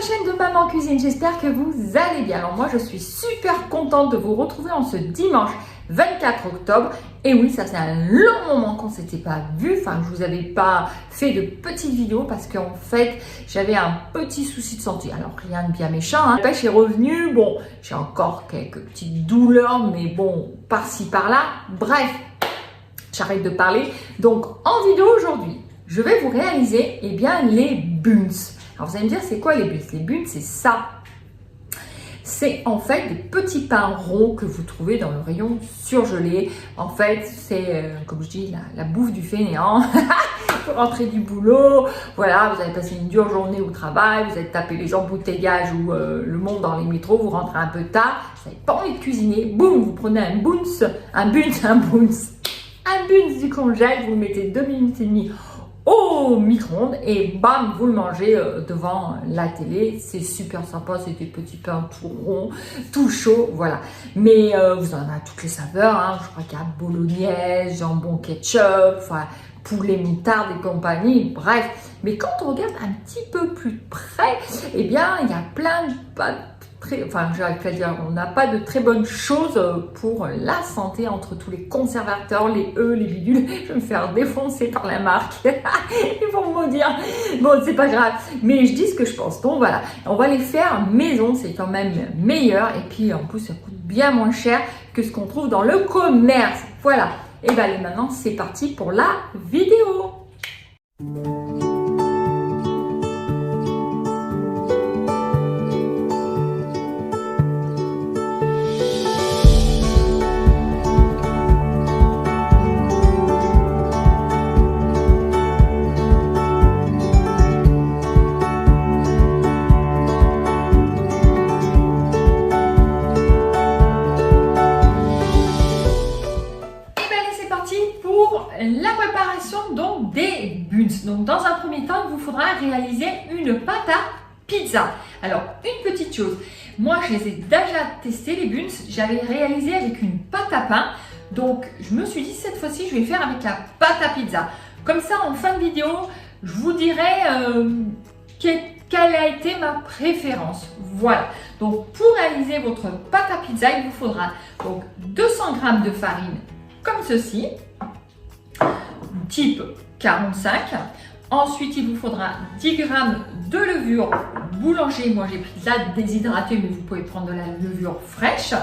chaîne de Maman Cuisine, j'espère que vous allez bien. Alors moi je suis super contente de vous retrouver en ce dimanche 24 octobre. Et oui, ça c'est un long moment qu'on ne s'était pas vu, enfin je vous avais pas fait de petites vidéos parce qu'en fait j'avais un petit souci de santé. Alors rien de bien méchant, hein. La pêche est revenue, bon j'ai encore quelques petites douleurs mais bon par-ci par-là, bref, j'arrête de parler. Donc en vidéo aujourd'hui, je vais vous réaliser les buns. Alors vous allez me dire, c'est quoi les buns? Les buns, c'est ça. C'est en fait des petits pains ronds que vous trouvez dans le rayon surgelé. En fait, c'est, comme je dis, la bouffe du fainéant. Vous rentrez du boulot, voilà, vous avez passé une dure journée au travail, vous avez tapé les embouteillages ou le monde dans les métros, vous rentrez un peu tard, vous n'avez pas envie de cuisiner, boum, vous prenez un buns du congèle, vous le mettez 2 minutes et demie au micro-ondes et bam, vous le mangez devant la télé. C'est super sympa, c'est des petits pains tout ronds, tout chauds, voilà. Mais vous en avez toutes les saveurs, hein. Je crois qu'il y a bolognaise, jambon ketchup, enfin poulet moutarde et compagnie, bref. Mais quand on regarde un petit peu plus près, eh bien, il y a plein de j'arrive pas à dire, on n'a pas de très bonnes choses pour la santé entre tous les conservateurs, les les bidules. Je vais me faire défoncer par la marque. Ils vont me maudire. Bon, c'est pas grave, mais je dis ce que je pense. Donc voilà, on va les faire maison, c'est quand même meilleur. Et puis en plus, ça coûte bien moins cher que ce qu'on trouve dans le commerce. Voilà. Et bien allez, maintenant, c'est parti pour la vidéo. La préparation donc des buns. Donc dans un premier temps, il vous faudra réaliser une pâte à pizza. Alors une petite chose, moi je les ai déjà testés les buns, j'avais réalisé avec une pâte à pain. Donc je me suis dit cette fois-ci je vais faire avec la pâte à pizza. Comme ça en fin de vidéo, je vous dirai quelle a été ma préférence. Voilà. Donc pour réaliser votre pâte à pizza, il vous faudra donc 200 g de farine comme ceci, type 45. Ensuite, il vous faudra 10 g de levure boulanger. Moi, j'ai pris de la déshydratée, mais vous pouvez prendre de la levure fraîche.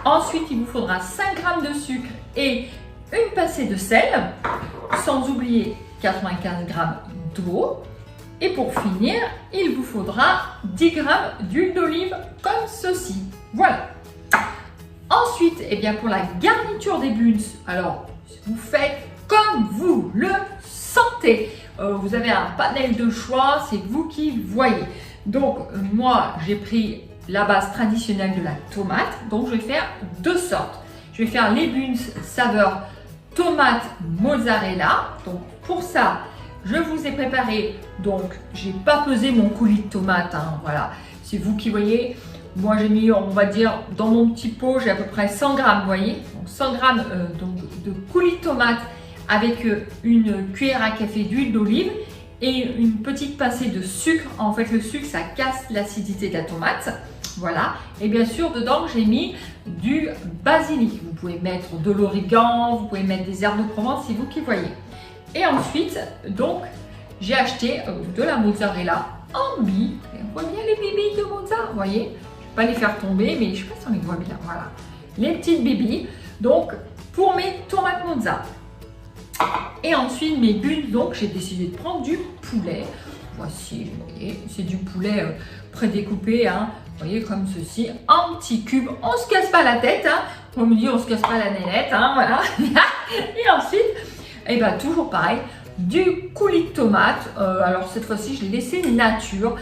Ensuite, il vous faudra 5 g de sucre et une pincée de sel, sans oublier 95 g d'eau. Et pour finir, il vous faudra 10 g d'huile d'olive comme ceci. Voilà. Ensuite, pour la garniture des buns, alors vous faites comme vous le sentez. Vous avez un panel de choix, c'est vous qui voyez. Donc moi j'ai pris la base traditionnelle de la tomate, donc je vais faire deux sortes. Je vais faire les buns saveur tomate mozzarella. Donc pour ça, je vous ai préparé, donc j'ai pas pesé mon coulis de tomate, hein, voilà, c'est vous qui voyez. Moi j'ai mis, on va dire, dans mon petit pot, j'ai à peu près 100 g, vous voyez, donc 100 g de coulis de tomate avec une cuillère à café d'huile d'olive et une petite pincée de sucre. En fait, le sucre, ça casse l'acidité de la tomate. Voilà. Et bien sûr, dedans, j'ai mis du basilic. Vous pouvez mettre de l'origan, vous pouvez mettre des herbes de Provence, c'est vous qui voyez. Et ensuite, donc, j'ai acheté de la mozzarella en billes. On voit bien les bébés de mozzarella, vous voyez. Je ne vais pas les faire tomber, mais je ne sais pas si on les voit bien. Voilà. Les petites bébés. Donc, pour mes tomates mozzarella. Et ensuite mes buns, donc j'ai décidé de prendre du poulet. Voici, vous voyez, c'est du poulet prédécoupé, hein, vous voyez, comme ceci, en petits cubes. On ne se casse pas la tête, hein. On me dit on se casse pas la nénette, hein, voilà. Et ensuite, toujours pareil, du coulis de tomate. Alors cette fois-ci, je l'ai laissé nature.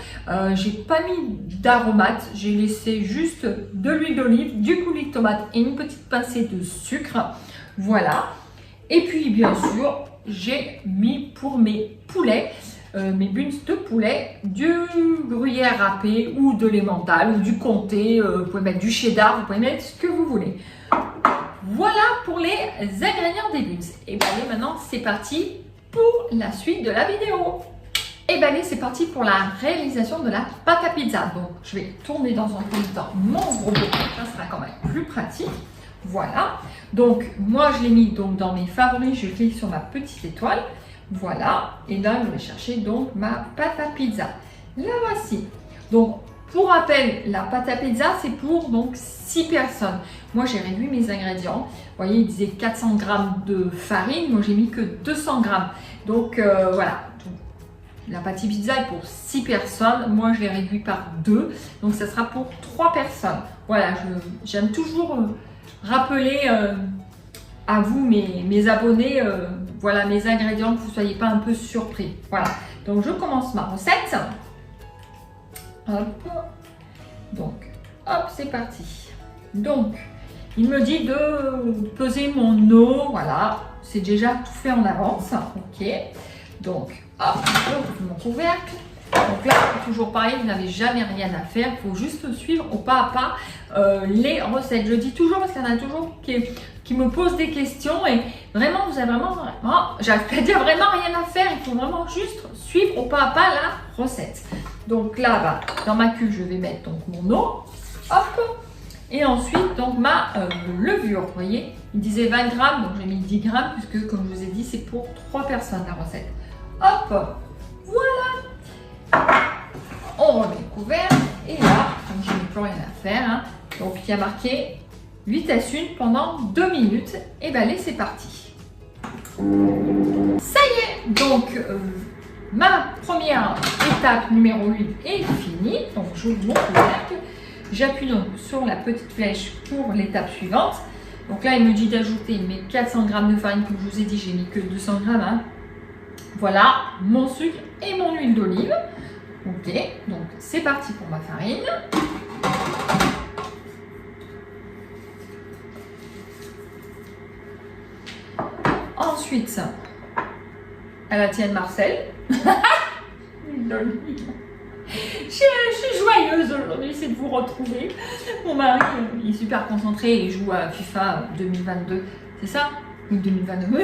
J'ai pas mis d'aromates, j'ai laissé juste de l'huile d'olive, du coulis de tomate et une petite pincée de sucre. Voilà. Et puis bien sûr, j'ai mis pour mes poulets, mes buns de poulet, du gruyère râpé ou de l'emmental ou du comté. Vous pouvez mettre du cheddar, vous pouvez mettre ce que vous voulez. Voilà pour les ingrédients des buns. Et bien allez, maintenant c'est parti pour la suite de la vidéo. Et bien allez, c'est parti pour la réalisation de la pâte à pizza. Donc je vais tourner dans un premier temps mon robot, ça sera quand même plus pratique. Voilà, donc moi je l'ai mis donc dans mes favoris, je clique sur ma petite étoile. Voilà, et là je vais chercher donc ma pâte à pizza. La voici. Donc pour rappel, la pâte à pizza c'est pour donc 6 personnes. Moi j'ai réduit mes ingrédients. Vous voyez, il disait 400 g de farine, moi j'ai mis que 200 g. Donc voilà. La pâte à pizza est pour 6 personnes, moi je l'ai réduit par 2, donc ça sera pour 3 personnes. Voilà, j'aime toujours rappeler à vous, mes abonnés, voilà mes ingrédients, que vous ne soyez pas un peu surpris. Voilà, donc je commence ma recette. Hop, donc hop, c'est parti. Donc, il me dit de peser mon eau, voilà, c'est déjà tout fait en avance, ok. Donc, hop, j'ouvre mon couvercle. Donc là, toujours pareil, vous n'avez jamais rien à faire. Il faut juste suivre au pas à pas les recettes. Je dis toujours parce qu'il y en a toujours qui me posent des questions et vraiment, vous avez vraiment, j'arrive pas à dire vraiment rien à faire. Il faut vraiment juste suivre au pas à pas la recette. Donc là, bah, dans ma cuve, je vais mettre donc mon eau. Hop. Et ensuite, donc ma levure. Vous voyez, il disait 20 g, donc j'ai mis 10 g puisque, comme je vous ai dit, c'est pour 3 personnes la recette. Hop, voilà. On remet le couvercle et là, comme je n'ai plus rien à faire, hein, donc il y a marqué vitesse 1 pendant 2 minutes. Et bien allez, c'est parti. Ça y est, donc ma première étape numéro 1 est finie. Donc j'ouvre mon couvercle, j'appuie donc sur la petite flèche pour l'étape suivante. Donc là, il me dit d'ajouter mes 400 g de farine, comme je vous ai dit, j'ai mis que 200 g. Hein. Voilà, mon sucre et mon huile d'olive. Ok, donc c'est parti pour ma farine. Ensuite, à la tienne Marcel. Huile d'olive. Je suis joyeuse aujourd'hui, c'est de vous retrouver. Mon mari, il est super concentré et il joue à FIFA 2022. C'est ça? Oui, 2022.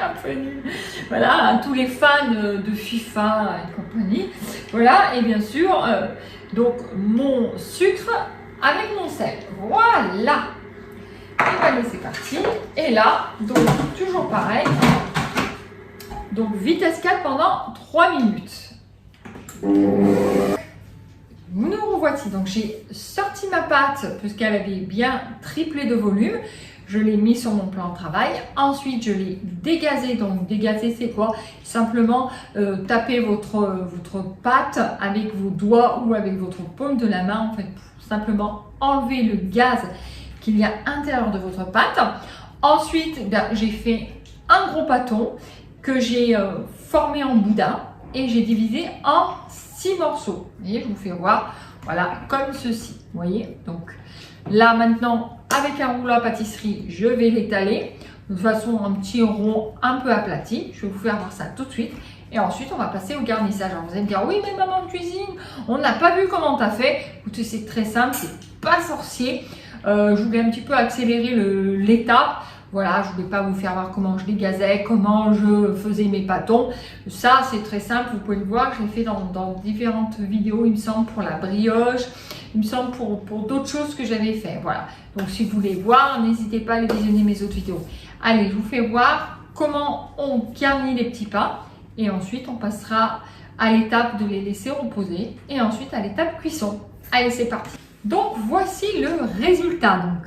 Un peu nul. Voilà, à tous les fans de FIFA et compagnie. Voilà, et bien sûr, donc mon sucre avec mon sel. Voilà. Et allez, c'est parti. Et là, donc toujours pareil. Donc vitesse 4 pendant 3 minutes. Nous revoici. Donc j'ai sorti ma pâte puisqu'elle avait bien triplé de volume. Je l'ai mis sur mon plan de travail. Ensuite, je l'ai dégazé. Donc, dégazer, c'est quoi? Simplement taper votre pâte avec vos doigts ou avec votre paume de la main, en fait, pour simplement enlever le gaz qu'il y a à l'intérieur de votre pâte. Ensuite, j'ai fait un gros pâton que j'ai formé en boudin et j'ai divisé en 6 morceaux. Vous voyez, je vous fais voir. Voilà, comme ceci. Vous voyez? Donc, là, maintenant, avec un rouleau à pâtisserie, je vais l'étaler de façon un petit rond un peu aplati. Je vais vous faire voir ça tout de suite. Et ensuite, on va passer au garnissage. Alors, vous allez me dire, oui, mais maman de cuisine, on n'a pas vu comment tu as fait. Écoutez, c'est très simple, c'est pas sorcier. Je voulais un petit peu accélérer l'étape. Voilà, je ne voulais pas vous faire voir comment je dégazais, comment je faisais mes pâtons. Ça, c'est très simple, vous pouvez le voir. Je l'ai fait dans différentes vidéos, il me semble, pour la brioche. Il me semble pour d'autres choses que j'avais fait. Voilà. Donc, si vous voulez voir, n'hésitez pas à aller visionner mes autres vidéos. Allez, je vous fais voir comment on garnit les petits pains. Et ensuite, on passera à l'étape de les laisser reposer. Et ensuite, à l'étape cuisson. Allez, c'est parti. Donc, voici le résultat. Donc,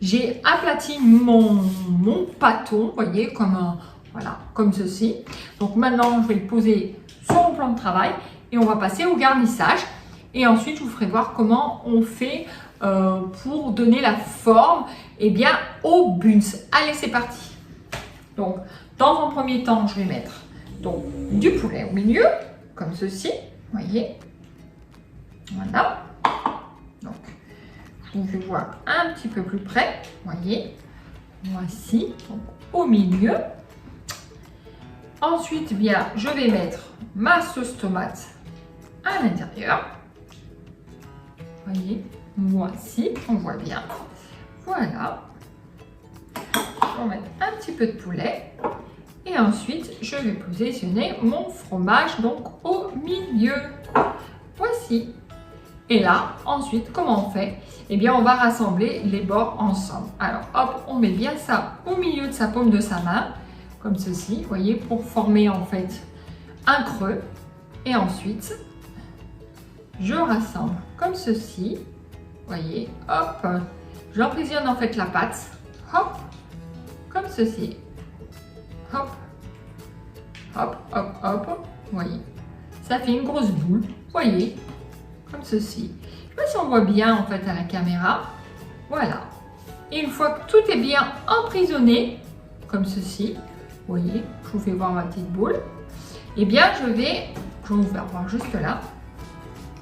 j'ai aplati mon pâton, vous voyez, comme ceci. Donc, maintenant, je vais le poser sur mon plan de travail. Et on va passer au garnissage. Et ensuite, je vous ferai voir comment on fait pour donner la forme aux buns. Allez, c'est parti. Donc, dans un premier temps, je vais mettre donc, du poulet au milieu, comme ceci. Vous voyez. Voilà. Donc, je vous fais voir un petit peu plus près. Vous voyez. Voici, donc, au milieu. Ensuite, je vais mettre ma sauce tomate à l'intérieur. Voyez, voici, on voit bien. Voilà. Je vais mettre un petit peu de poulet. Et ensuite, je vais positionner mon fromage donc au milieu. Voici. Et là, ensuite, comment on fait? Eh bien, on va rassembler les bords ensemble. Alors, hop, on met bien ça au milieu de sa paume de sa main, comme ceci, vous voyez, pour former en fait un creux. Et ensuite, je rassemble comme ceci, vous voyez, hop, j'emprisonne en fait la pâte, hop, comme ceci, hop, hop, hop, hop, vous voyez, ça fait une grosse boule, vous voyez, comme ceci. Je ne sais pas si on voit bien en fait à la caméra, voilà. Et une fois que tout est bien emprisonné, comme ceci, vous voyez, je vous fais voir ma petite boule, eh bien je vais vous faire voir juste là,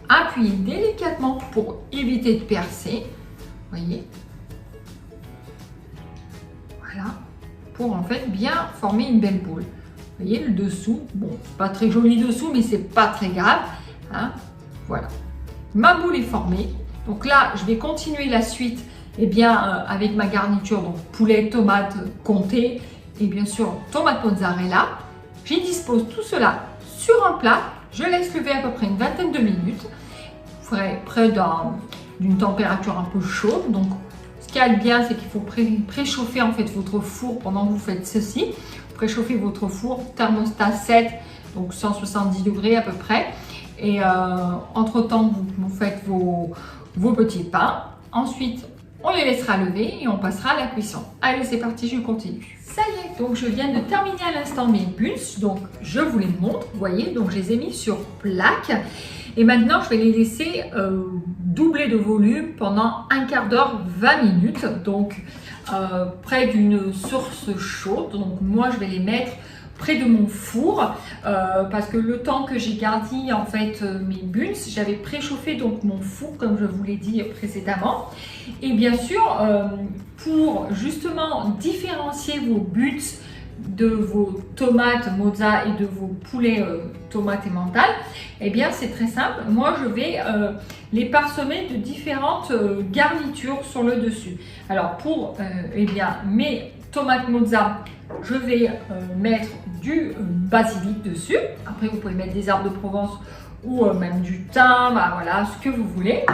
appuyer délicatement pour éviter de percer, vous voyez, voilà, pour en fait bien former une belle boule. Vous voyez le dessous, bon, pas très joli dessous, mais c'est pas très grave, hein, voilà. Ma boule est formée, donc là je vais continuer la suite, eh bien avec ma garniture, donc poulet, tomate comté et bien sûr tomate mozzarella. J'y dispose tout cela sur un plat, je laisse lever à peu près une vingtaine de minutes, près d'une température un peu chaude. Donc ce qui est bien, c'est qu'il faut préchauffer en fait votre four pendant que vous faites ceci. Préchauffez votre four, thermostat 7, donc 170 degrés à peu près. Et entre temps, vous faites vos petits pains. Ensuite, on les laissera lever et on passera à la cuisson. Allez, c'est parti, je continue. Ça y est, donc je viens de terminer à l'instant mes buns. Donc je vous les montre, vous voyez, donc je les ai mis sur plaque. Et maintenant, je vais les laisser doubler de volume pendant un quart d'heure, 20 minutes. Donc près d'une source chaude. Donc moi, je vais les mettre près de mon four parce que le temps que j'ai gardé en fait mes buns, j'avais préchauffé donc mon four comme je vous l'ai dit précédemment. Et bien sûr, pour justement différencier vos buns de vos tomates mozza et de vos poulets tomates et mental, eh bien c'est très simple. Moi je vais les parsemer de différentes garnitures sur le dessus. Alors pour eh bien mes tomates mozza, je vais mettre du basilic dessus. Après vous pouvez mettre des herbes de Provence ou même du thym, bah, voilà, ce que vous voulez.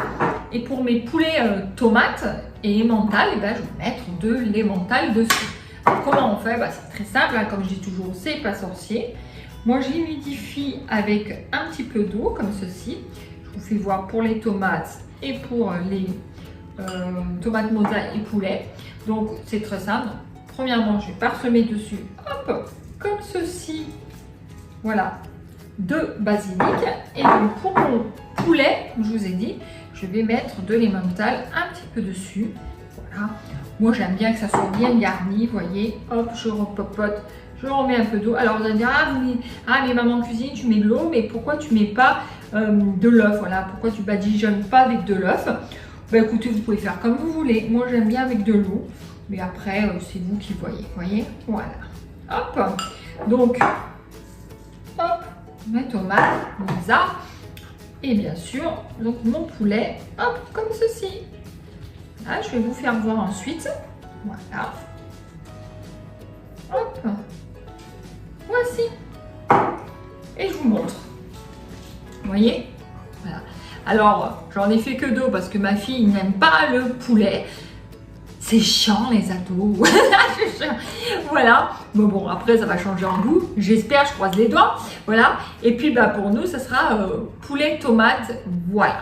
Et pour mes poulets tomates et emmental, eh ben, je vais mettre de l'emmental dessus. Alors, comment on fait? Bah, c'est très simple, hein, comme je dis toujours, c'est pas sorcier. Moi j'humidifie avec un petit peu d'eau comme ceci. Je vous fais voir pour les tomates et pour les tomates mozza et poulet. Donc c'est très simple. Premièrement, je vais parsemer dessus, hop, comme ceci, voilà, de basilic. Et donc pour mon poulet, comme je vous ai dit, je vais mettre de l'emmental un petit peu dessus. Voilà. Moi j'aime bien que ça soit bien garni, vous voyez, hop, je repopote, je remets un peu d'eau. Alors vous allez dire, mais maman cuisine, tu mets de l'eau, mais pourquoi tu mets pas de l'œuf? Voilà, pourquoi tu badigeonnes pas avec de l'œuf? Ben écoutez, vous pouvez faire comme vous voulez. Moi j'aime bien avec de l'eau. Mais après, c'est vous qui voyez, voilà. Hop, donc, hop, mes tomates, mozza, et bien sûr, donc mon poulet, hop, comme ceci. Là, je vais vous faire voir ensuite, voilà. Hop, voici. Et je vous montre. Vous voyez, voilà. Alors, j'en ai fait que deux parce que ma fille n'aime pas le poulet. C'est chiant les ados. Voilà. Bon, après ça va changer en goût. J'espère, je croise les doigts. Voilà. Et puis bah pour nous, ça sera poulet tomate. Voilà.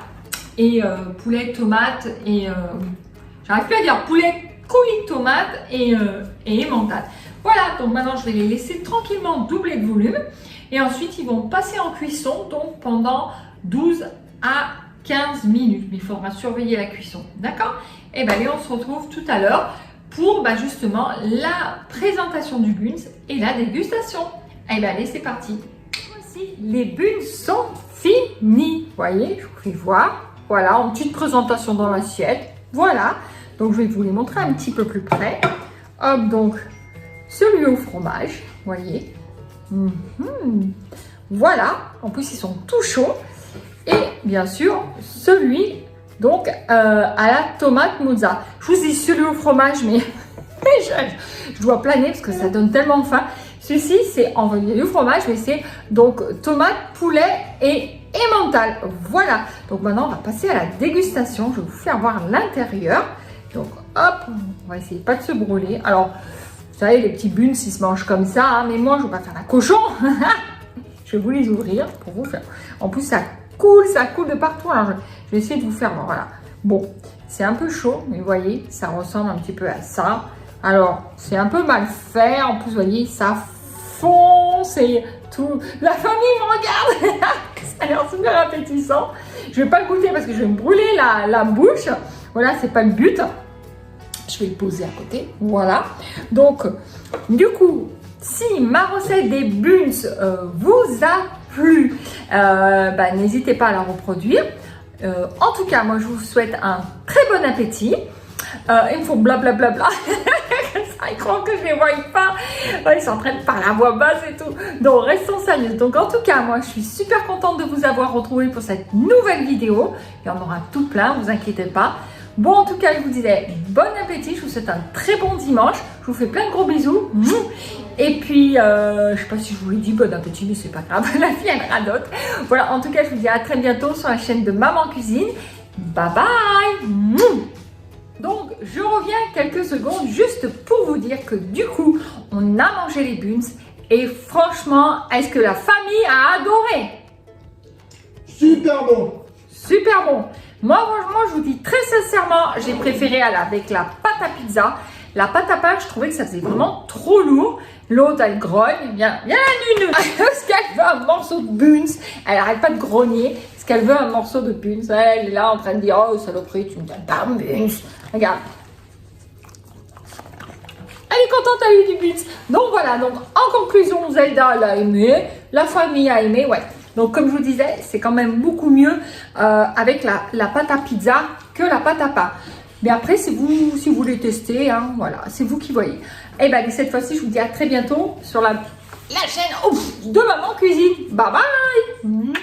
Et poulet tomate et j'arrive plus à dire poulet coulis de tomate et emmental. Voilà. Donc maintenant je vais les laisser tranquillement doubler de volume. Et ensuite ils vont passer en cuisson donc pendant 12 à 15 minutes. Mais il faudra surveiller la cuisson. D'accord? Et bien allez, on se retrouve tout à l'heure pour justement la présentation du buns et la dégustation. Et bien allez, c'est parti. Voici, les buns sont finis. Vous voyez, je vous fais voir. Voilà, en petite présentation dans l'assiette. Voilà, donc je vais vous les montrer un petit peu plus près. Hop, donc celui au fromage, vous voyez. Voilà, en plus ils sont tout chauds. Et bien sûr, celui donc à la tomate mozza. Je vous dis celui au fromage, mais je dois planer parce que ça donne tellement faim. Celui-ci, c'est en il y a du fromage, mais c'est donc tomate, poulet et emmental. Voilà. Donc maintenant, on va passer à la dégustation. Je vais vous faire voir l'intérieur. Donc, hop, on va essayer pas de se brûler. Alors, vous savez, les petits buns, ils se mangent comme ça, hein, mais moi, je ne vais pas faire la cochon. Je vais vous les ouvrir pour vous faire. En plus, ça coule de partout. Alors, je vais essayer de vous faire voir. Voilà. Bon, c'est un peu chaud, mais vous voyez, ça ressemble un petit peu à ça. Alors, c'est un peu mal fait. En plus, vous voyez, ça fonce et tout. La famille me regarde. Ça a l'air super appétissant. Je ne vais pas le goûter parce que je vais me brûler la bouche. Voilà, c'est pas le but. Je vais le poser à côté. Voilà. Donc, du coup, si ma recette des buns vous a plu, n'hésitez pas à la reproduire. En tout cas, moi, je vous souhaite un très bon appétit. Il me faut blablabla. Ils croient que je ne les vois pas. Ils sont en train de parler à voix basse et tout. Donc, restons sérieux. Donc, en tout cas, moi, je suis super contente de vous avoir retrouvé pour cette nouvelle vidéo. Il y en aura tout plein, ne vous inquiétez pas. Bon, en tout cas, je vous disais bon appétit. Je vous souhaite un très bon dimanche. Je vous fais plein de gros bisous. Et puis, je ne sais pas si je vous l'ai dit, bon appétit, mais c'est pas grave. La fille, elle radote. Voilà, en tout cas, je vous dis à très bientôt sur la chaîne de Maman Cuisine. Bye bye. Donc, je reviens quelques secondes juste pour vous dire que du coup, on a mangé les buns et franchement, est-ce que la famille a adoré? Super bon. Super bon. Moi, franchement, je vous dis très sincèrement, j'ai préféré aller avec la pâte à pizza. La pâte à Pâques, je trouvais que ça faisait vraiment trop lourd. L'autre, elle grogne. Viens la nune. Parce qu'elle veut un morceau de buns. Elle arrête pas de grogner. Parce qu'elle veut un morceau de buns. Elle est là en train de dire, oh saloperie, tu me donnes pas de buns. Regarde. Elle est contente, elle a eu du buns. Donc voilà, donc en conclusion, Zelda l'a aimé. La famille a aimé, ouais. Donc comme je vous disais, c'est quand même beaucoup mieux avec la pâte à pizza que la pâte à pain. Mais après, c'est vous, si vous voulez tester, hein, voilà, c'est vous qui voyez. Et bien, cette fois-ci, je vous dis à très bientôt sur la chaîne de Maman Cuisine. Bye bye.